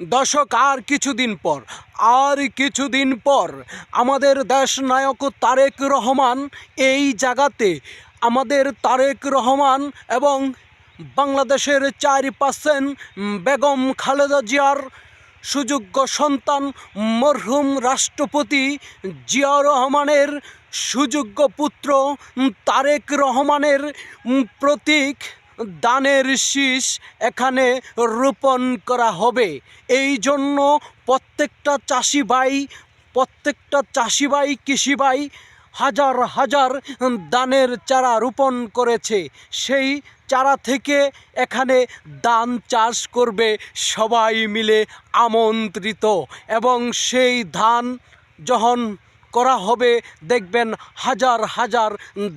দর্শক, আর কিছুদিন পর আমাদের দেশ নায়ক তারেক রহমান এই জায়গাতে আমাদের তারেক রহমান এবং বাংলাদেশের 4% বেগম খালেদা জিয়ার সুযোগ্য সন্তান মরহুম রাষ্ট্রপতি জিয়া রহমানের সুযোগ্য পুত্র তারেক রহমানের প্রতীক দানের শীষ এখানে রোপণ করা হবে। এই জন্য প্রত্যেকটা চাষি ভাই কৃষি ভাই হাজার হাজার দানের চারা রোপণ করেছে। সেই চারা থেকে এখানে ধান চাষ করবে সবাই মিলে আমন্ত্রিত, এবং সেই ধান যখন করা হবে দেখবেন হাজার হাজার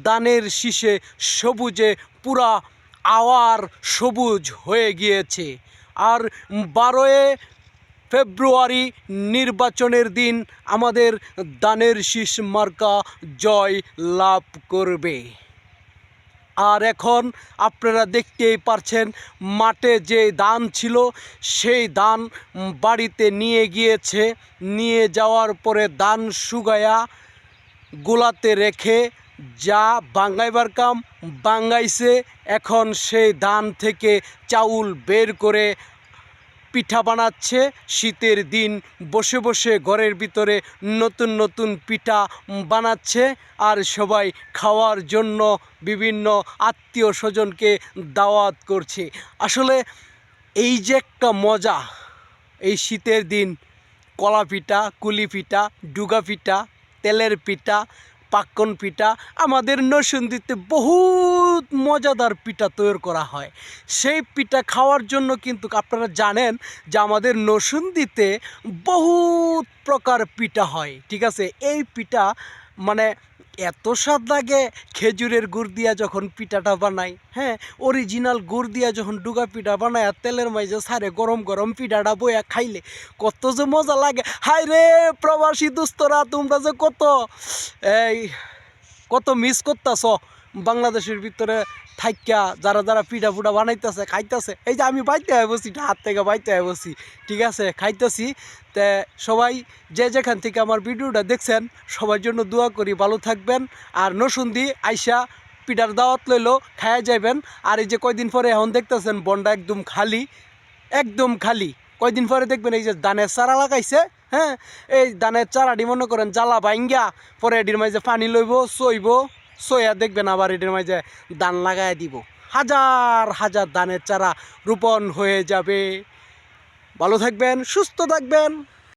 ধানের শীষে সবুজে পুরা আওয়ার সবুজ হয়ে গিয়েছে। আর 12 ফেব্রুয়ারি নির্বাচনের দিন আমাদের ধানের শীষ মার্কা জয় লাভ করবে। আর এখন আপনারা দেখতেই পারছেন মাঠে যে ধান ছিল সেই ধান বাড়িতে নিয়ে গিয়েছে। নিয়ে যাওয়ার পরে ধান শুকায়া গোলাতে রেখে যা বাঙ্গাইবার কাম বাঙ্গাইছে, এখন সেই ধান থেকে চাউল বের করে পিঠা বানাচ্ছে। শীতের দিন বসে বসে ঘরের ভিতরে নতুন নতুন পিঠা বানাচ্ছে আর সবাই খাওয়ার জন্য বিভিন্ন আত্মীয় স্বজনকে দাওয়াত করছে। আসলে এই যে একটা মজা, এই শীতের দিন কলা পিঠা, কুলি পিঠা, ডুগা পিঠা, তেলের পিঠা, পাক্কন পিঠা, আমাদের নরসিংদীতে বহুত মজাদার পিঠা তৈরি করা হয়। সেই পিঠা খাওয়ার জন্য কিন্তু আপনারা জানেন যে আমাদের নরসিংদীতে বহুত প্রকার পিঠা হয়, ঠিক আছে। এই পিঠা মানে এত স্বাদ লাগে, খেজুরের গুড় দিয়া যখন পিঠাটা বানাই, হ্যাঁ, অরিজিনাল গুড় দিয়া যখন ডুগা পিঠা বানায় আর তেলের মাঝে সারে গরম গরম পিঠাটা বইয়া খাইলে কত যে মজা লাগে। হাই রে প্রবাসী দোস্তরা, তোমরা যে কত মিস করতেছ বাংলাদেশের ভিতরে থাইকা, যারা যারা পিঠা ফুটা বানাইতেছে খাইতেছে। এই যে আমি বাইতে হয়ে বসি, হাত থেকে বাইতে হয়ে বসি, ঠিক আছে, খাইতেছি। তে সবাই যে যেখান থেকে আমার ভিডিওটা দেখছেন সবার জন্য দোয়া করি, ভালো থাকবেন। আর নরসিংদী আইসা পিঠার দাওয়াত লইলো খাইয়া যাবেন। আর এই যে কয়দিন পরে এখন দেখতেছেন বনটা একদম খালি। কয়দিন পরে দেখবেন এই যে ধানের চারা লাগাইছে, হ্যাঁ, এই ধানের চারাটি মনে করেন জ্বালা ভাঙ্গা পরে এটির মাঝে পানি লইব, সইয়া দেখবেন আবার এটির মাঝে ধান লাগাই দিব। হাজার হাজার ধানের চারা রোপণ হয়ে যাবে। ভালো থাকবেন, সুস্থ থাকবেন।